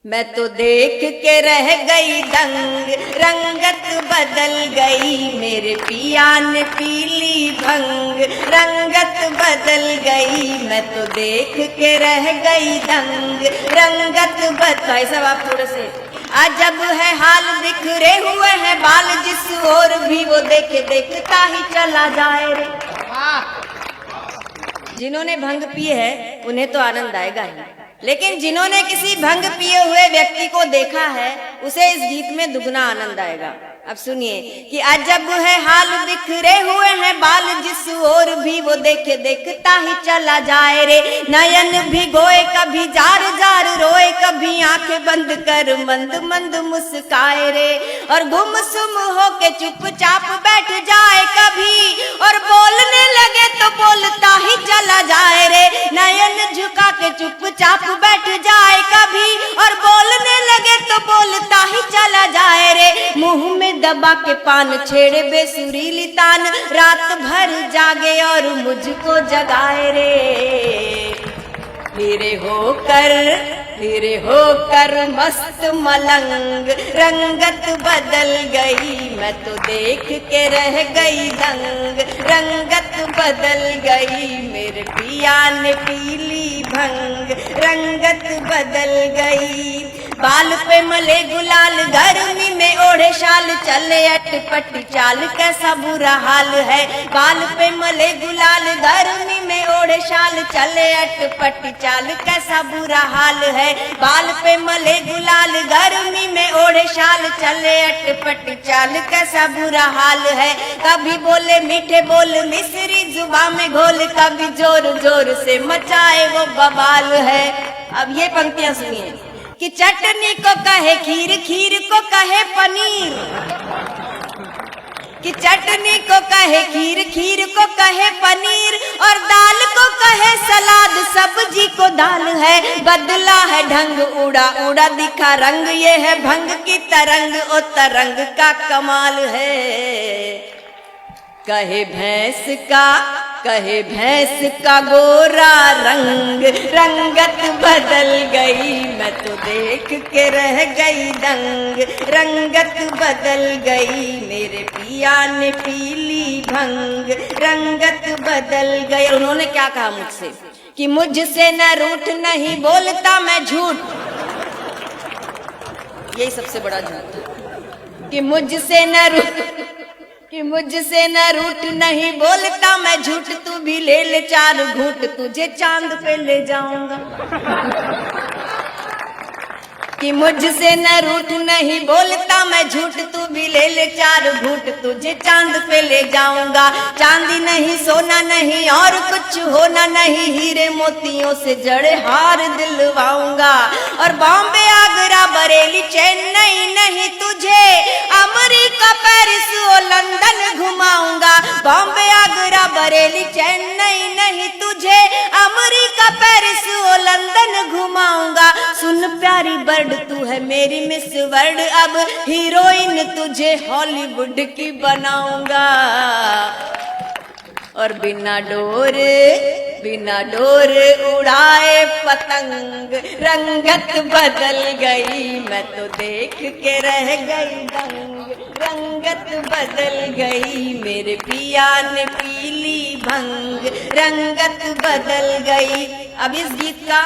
मैं तो देख के रह गई दंग, रंगत बदल गई मेरे पिया ने पीली भंग, रंगत बदल गई। मैं तो देख के रह गई दंग, रंगत बदल। भाई साहब आप थोड़े से अजब है हाल, बिखरे हुए हैं बाल, जिस ओर भी वो देखे देखता ही चला जाए रे। जिन्होंने भंग पिए है उन्हें तो आनंद आएगा ही, लेकिन जिन्होंने किसी भंग पिए हुए व्यक्ति को देखा है उसे इस गीत में दुगना आनंद आएगा। अब सुनिए कि अजब है हाल, बिखरे हुए हैं बाल, जिस ओर भी वो देखे देखता ही चला जाए रे। नयन भिगोए कभी जार जार रोए, कभी आंखें बंद कर मंद मंद मुस्काए रे। और गुमसुम होके चुपचाप बैठ जाए कभी, और बोलने लगे तो बोलता ही चला जाए रे। नयन झुका के चुपचाप बैठ जाए कभी, और बोलने लगे तो बोलता ही चला जाए रे। मुंह में दबा के पान छेड़े बेसुरीली तान, रात भर जागे और मुझको जगाए रे। फिरे होकर मस्त मलंग, रंगत बदल गई मैं तो देख के रह गई दंग, रंगत बदल गई मेरे पिया ने पीली भंग, रंगत बदल गई। बाल पे मले गुलाल, गर्मी में ओढ़े शाल, चले अटपट चाल, कैसा बुरा हाल है। बाल पे मले गुलाल, गर्मी में ओढ़े शाल, चले अटपट चाल, कैसा बुरा हाल है। बाल पे मले गुलाल, गर्मी में ओढ़े शाल, चले अटपट चाल, कैसा बुरा हाल है। कभी बोले मीठे बोल, मिश्री जुबान में घोल, कभी जोर जोर से मचाए वो बवाल है। अब ये पंक्तियां सुनिए कि चटनी को कहे खीर, खीर को कहे पनीर, कि चटनी को कहे खीर, खीर को कहे पनीर, और दाल को कहे सलाद, सब्जी को दाल है। बदला है ढंग, उड़ा उड़ा दिखा रंग, ये है भंग की तरंग, ओ तरंग का कमाल है। कहे भैंस का गोरा रंग, रंगत बदल गई मैं तो देख के रह गई दंग, रंगत बदल गई मेरे पिया ने पीली भंग, रंगत बदल गई। उन्होंने क्या कहा मुझसे कि मुझसे न रूठ, नहीं बोलता मैं झूठ। यही सबसे बड़ा झूठ है कि मुझसे न रूठ, नहीं बोलता मैं झूठ। तू भी ले ले 4 घूंट, तुझे चांद पे ले जाऊंगा। कि मुझसे न रूठ, नहीं बोलता मैं झूठ, तू भी ले ले 4 घूंट, तुझे चांद पे ले जाऊंगा। चांदी नहीं, सोना नहीं, और कुछ होना नहीं, हीरे मोतियों से जड़े हार दिलवाऊंगा। और बॉम्बे आगरा बरेली चेन्नई नहीं, तुझे अमेरिका पेरिस और लंदन घुमाऊंगा। बॉम्बे आगरा बरेली चेन्नई नहीं, तुझे अमेरिका पेरिस और लंदन घुमाऊंगा। सुन प्यारी बर्ड, तू है मेरी मिस वर्ल्ड, अब हीरोइन तुझे हॉलीवुड की बनाऊंगा। और बिना डोर उड़ाए पतंग, रंगत बदल गई मैं तो देख के रह गई दंग, रंगत बदल गई मेरे पिया ने पीली भंग, रंगत बदल गई। अब इस गीत का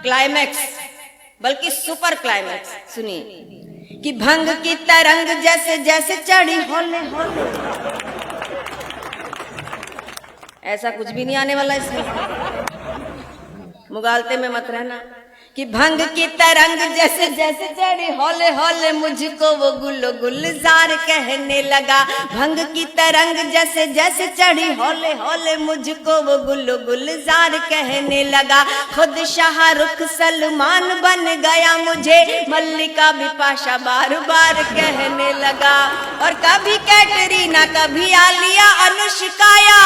क्लाइमैक्स, बल्कि सुपर क्लाइमैक्स सुनिए कि भंग की तरंग जैसे जैसे चढ़ी होले होले। ऐसा कुछ भी नहीं आने वाला इसमें, मुगालते में मत रहना। कि भंग की तरंग जैसे जैसे चढ़ी हौले हौले, मुझको वो गुल्लो गुलजार कहने लगा। भंग की तरंग जैसे जैसे चढ़ी हौले हौले, मुझको वो गुल्लो गुलजार कहने लगा। खुद शाहरुख सलमान बन गया, मुझे मल्लिका बिपाशा बार बार कहने लगा। और कभी कैटरीना, कभी आलिया अनुष्काया,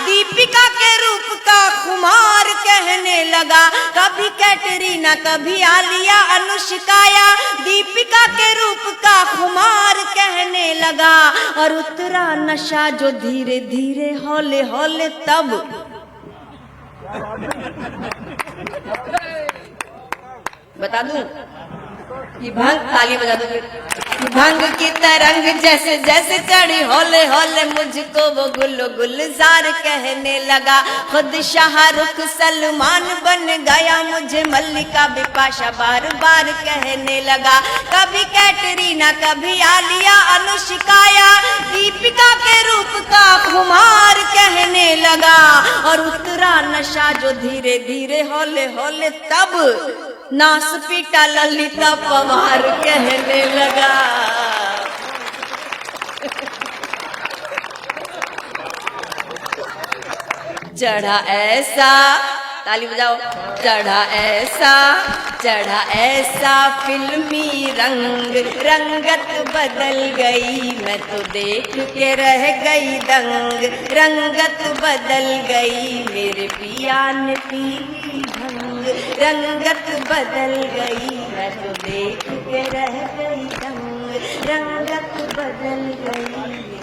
दीपिका के रूप का खुमार कहने लगा। कभी कैटरीना, कभी आलिया अनुष्काया, दीपिका के रूप का खुमार कहने लगा। और उतरा नशा जो धीरे धीरे हौले हौले, तब बता दूं ये भंग, ताली बजा दो फिर। भंग की तरंग जैसे जैसे चढ़ी हौले हौले मुझको वो गुल्लो गुलजार कहने लगा। खुद शाहरुख सलमान बन गया, मुझे मल्लिका बिपाशा बार बार कहने लगा। कभी कैटरीना कभी आलिया अनुष्काया, दीपिका के रूप का खुमार कहने लगा। और उतरा नशा जो धीरे धीरे हौले हौले, तब नास पीटा ललिता पवार कहने लगा। चढ़ा ऐसा, ताली बजाओ, चढ़ा ऐसा फिल्मी रंग, रंगत बदल गई, मैं तो देख के रह गई दंग। रंगत बदल गई, मेरे पिया ने पीली भंग। रंगत बदल गई, मैं तो देख के रह गई दंग। रंगत बदल गई।